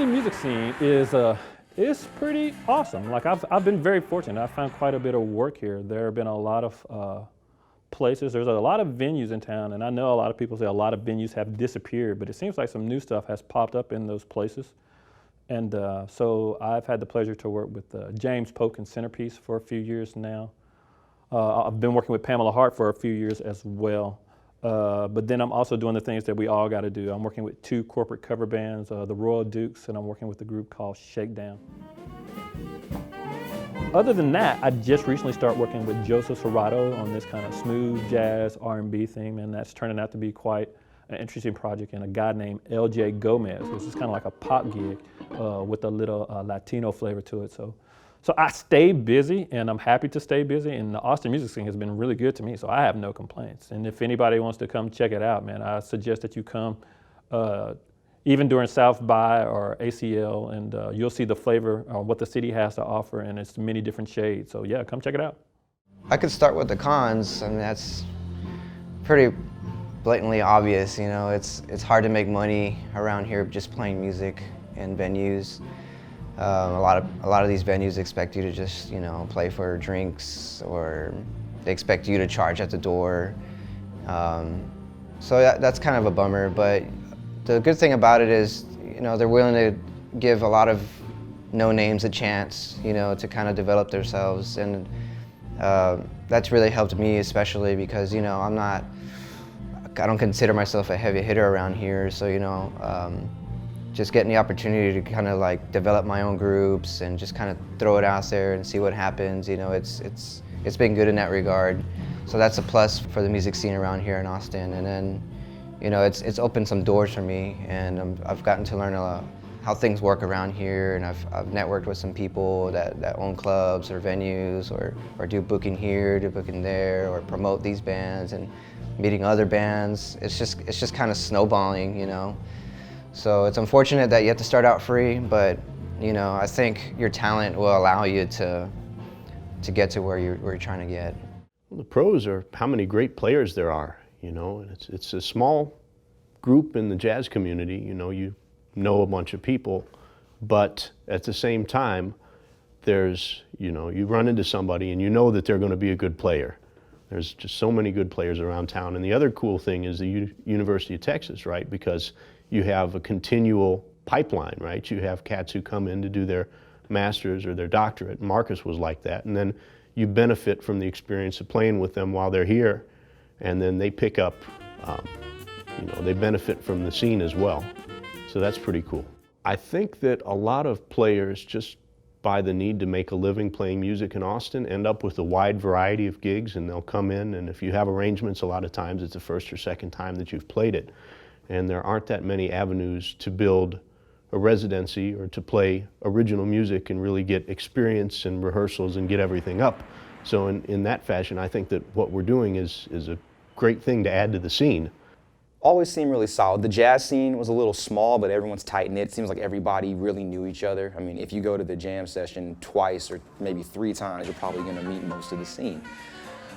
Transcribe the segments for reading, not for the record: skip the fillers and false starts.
Austin music scene is pretty awesome. Like I've been very fortunate. I found quite a bit of work here. There have been a lot of places. There's a lot of venues in town, and I know a lot of people say a lot of venues have disappeared, but it seems like some new stuff has popped up in those places. And so I've had the pleasure to work with James Polk and Centerpiece for a few years now. I've been working with Pamela Hart for a few years as well. But then I'm also doing the things that we all got to do. I'm working with 2 corporate cover bands, the Royal Dukes, and I'm working with a group called Shakedown. Other than that, I just recently started working with Joseph Serrato on this kind of smooth jazz R&B theme, and that's turning out to be quite an interesting project, and a guy named LJ Gomez, which is kind of like a pop gig with a little Latino flavor to it. So I stay busy, and I'm happy to stay busy, and the Austin music scene has been really good to me, so I have no complaints. And if anybody wants to come check it out, man, I suggest that you come even during South by or ACL, and you'll see the flavor of what the city has to offer, and it's many different shades. So yeah, come check it out. I could start with the cons. I mean, that's pretty blatantly obvious, you know. It's hard to make money around here just playing music in venues. A lot of these venues expect you to just, you know, play for drinks, or they expect you to charge at the door. So that's kind of a bummer, but the good thing about it is, you know, they're willing to give a lot of no-names a chance, you know, to kind of develop themselves, and that's really helped me, especially because, you know, I don't consider myself a heavy hitter around here, so, you know, just getting the opportunity to kind of like develop my own groups and just kind of throw it out there and see what happens, you know, it's been good in that regard. So that's a plus for the music scene around here in Austin. And then, you know, it's opened some doors for me, and I've gotten to learn a lot how things work around here, and I've networked with some people that own clubs or venues, or do booking here, do booking there, or promote these bands, and meeting other bands. It's just kind of snowballing, you know. So it's unfortunate that you have to start out free, but, you know, I think your talent will allow you to get to where you're trying to get. Well, the pros are how many great players there are, you know, and it's a small group in the jazz community, you know a bunch of people, but at the same time, there's, you know, you run into somebody and you know that they're going to be a good player. There's just so many good players around town. And the other cool thing is the University of Texas, right? Because you have a continual pipeline, right? You have cats who come in to do their master's or their doctorate. Marcus was like that. And then you benefit from the experience of playing with them while they're here. And then they pick up, you know, they benefit from the scene as well. So that's pretty cool. I think that a lot of players, just by the need to make a living playing music in Austin, end up with a wide variety of gigs, and they'll come in, and if you have arrangements, a lot of times it's the first or second time that you've played it. And there aren't that many avenues to build a residency or to play original music and really get experience and rehearsals and get everything up. So in that fashion, I think that what we're doing is a great thing to add to the scene. Always seemed really solid. The jazz scene was a little small, but everyone's tight-knit. It seems like everybody really knew each other. I mean, if you go to the jam session twice or maybe 3 times, you're probably gonna meet most of the scene.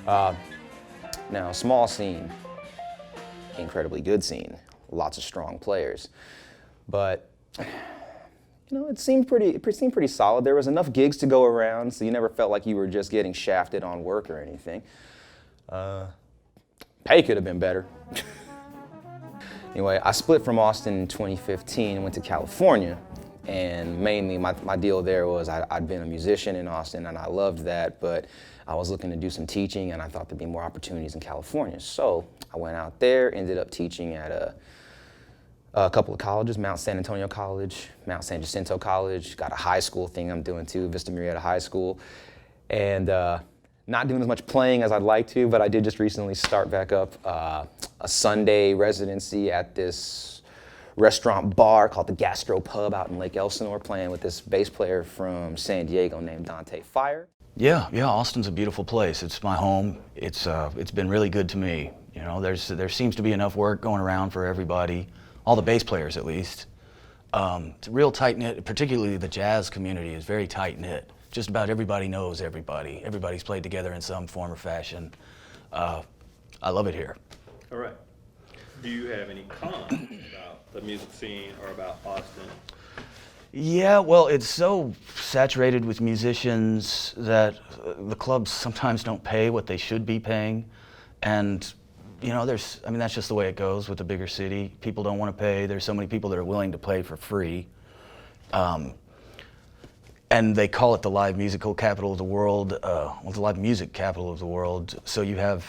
Now, small scene, incredibly good scene. Lots of strong players. But, you know, it seemed pretty solid. There was enough gigs to go around, so you never felt like you were just getting shafted on work or anything. Pay could have been better. Anyway, I split from Austin in 2015 and went to California. And mainly my deal there was I'd been a musician in Austin and I loved that, but I was looking to do some teaching and I thought there'd be more opportunities in California. So I went out there, ended up teaching at a couple of colleges, Mount San Antonio College, Mount San Jacinto College, got a high school thing I'm doing too, Vista Marietta High School. And not doing as much playing as I'd like to, but I did just recently start back up a Sunday residency at this restaurant bar called the Gastro Pub out in Lake Elsinore, playing with this bass player from San Diego named Dante Fire. Yeah, Austin's a beautiful place. It's my home. It's been really good to me. You know, there seems to be enough work going around for everybody, all the bass players at least. It's real tight-knit, particularly the jazz community is very tight-knit. Just about everybody knows everybody. Everybody's played together in some form or fashion. I love it here. All right. Do you have any cons about the music scene or about Austin? Yeah, well, it's so saturated with musicians that the clubs sometimes don't pay what they should be paying. And, you know, I mean, that's just the way it goes with a bigger city. People don't want to pay. There's so many people that are willing to play for free. And they call it the live musical capital of the world, the live music capital of the world. So you have,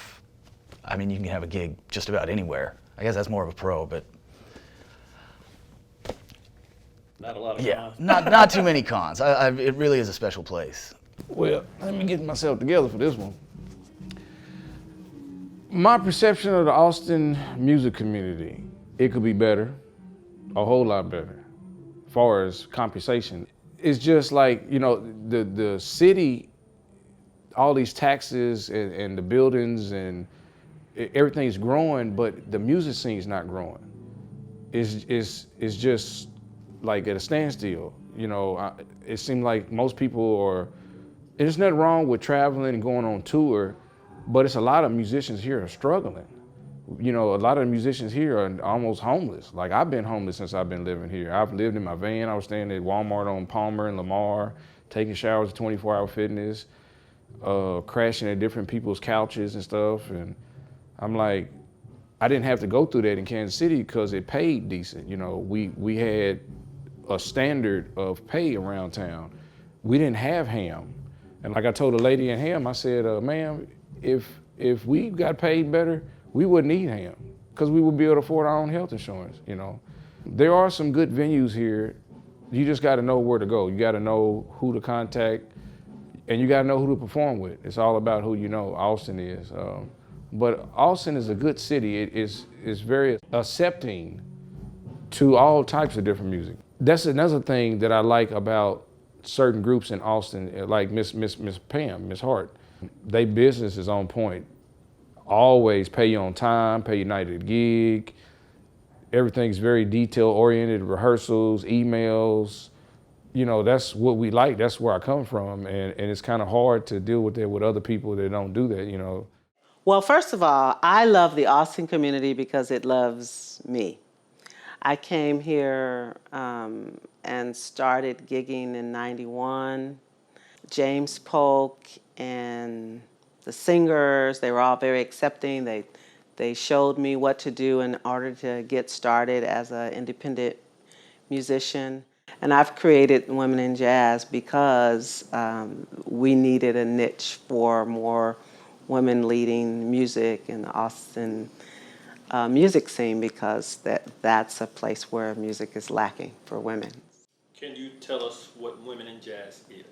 I mean, you can have a gig just about anywhere. I guess that's more of a pro, but Not a lot of yeah, cons. not too many cons. It really is a special place. Well, let me get myself together for this one. My perception of the Austin music community, it could be better, a whole lot better, as far as compensation. It's just like, you know, the city, all these taxes and the buildings and everything's growing, but the music scene's not growing. It's just like at a standstill. You know, it seems like most people are, there's nothing wrong with traveling and going on tour, but it's a lot of musicians here are struggling. You know, a lot of the musicians here are almost homeless. Like, I've been homeless since I've been living here. I've lived in my van. I was staying at Walmart on Palmer and Lamar, taking showers at 24 Hour Fitness, crashing at different people's couches and stuff. And I'm like, I didn't have to go through that in Kansas City because it paid decent. You know, we had a standard of pay around town. We didn't have ham. And like I told a lady in ham, I said, ma'am, if we got paid better, we wouldn't need ham because we would be able to afford our own health insurance, you know. There are some good venues here. You just got to know where to go. You got to know who to contact, and you got to know who to perform with. It's all about who you know. Austin is. But Austin is a good city. It is very accepting to all types of different music. That's another thing that I like about certain groups in Austin, like Miss Pam, Miss Hart. They business is on point. Always pay you on time, pay you night at the gig. Everything's very detail-oriented, rehearsals, emails. You know, that's what we like. That's where I come from. And it's kind of hard to deal with that with other people that don't do that, you know. Well, first of all, I love the Austin community because it loves me. I came here and started gigging in '91. James Polk and the singers, they were all very accepting. They showed me what to do in order to get started as an independent musician. And I've created Women in Jazz because we needed a niche for more women leading music in the Austin music scene, because that's a place where music is lacking for women. Can you tell us what Women in Jazz is?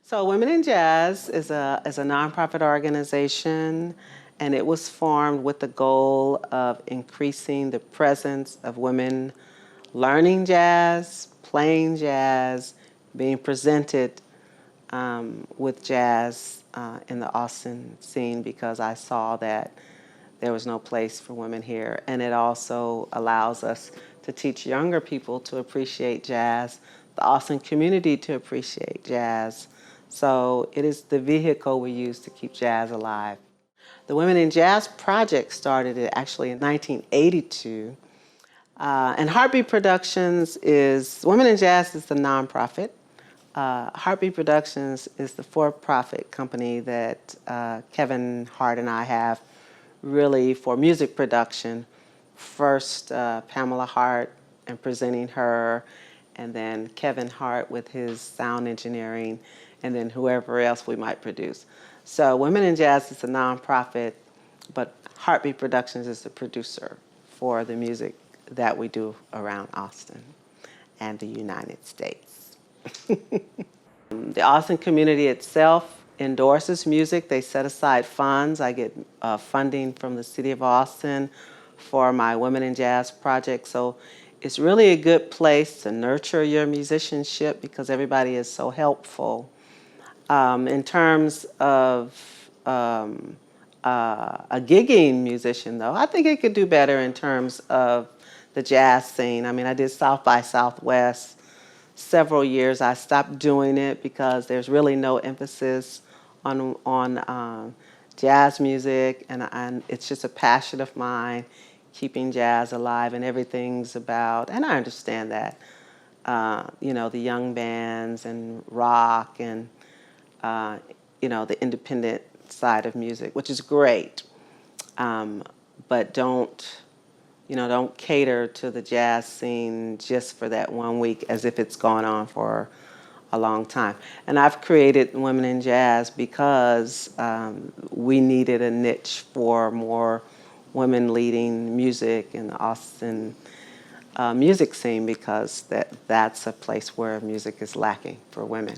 So Women in Jazz is a nonprofit organization, and it was formed with the goal of increasing the presence of women learning jazz, playing jazz, being presented with jazz in the Austin scene, because I saw that there was no place for women here. And it also allows us to teach younger people to appreciate jazz, the Austin community to appreciate jazz. So it is the vehicle we use to keep jazz alive. The Women in Jazz project started actually in 1982. And Heartbeat Productions Women in Jazz is the nonprofit. Heartbeat Productions is the for-profit company that Kevin Hart and I have really for music production. First, Pamela Hart and presenting her, and then Kevin Hart with his sound engineering, and then whoever else we might produce. So Women in Jazz is a nonprofit, but Heartbeat Productions is the producer for the music that we do around Austin and the United States. The Austin community itself endorses music. They set aside funds. I get funding from the city of Austin for my Women in Jazz project. So it's really a good place to nurture your musicianship because everybody is so helpful. In terms of a gigging musician, though, I think it could do better in terms of the jazz scene. I mean, I did South by Southwest several years. I stopped doing it because there's really no emphasis on jazz music, and it's just a passion of mine, keeping jazz alive, and everything's about, and I understand that, you know, the young bands and rock and, you know, the independent side of music, which is great. But don't, you know, don't cater to the jazz scene just for that 1 week as if it's gone on for a long time. And I've created Women in Jazz because we needed a niche for more women leading music in the Austin music scene, because that's a place where music is lacking for women.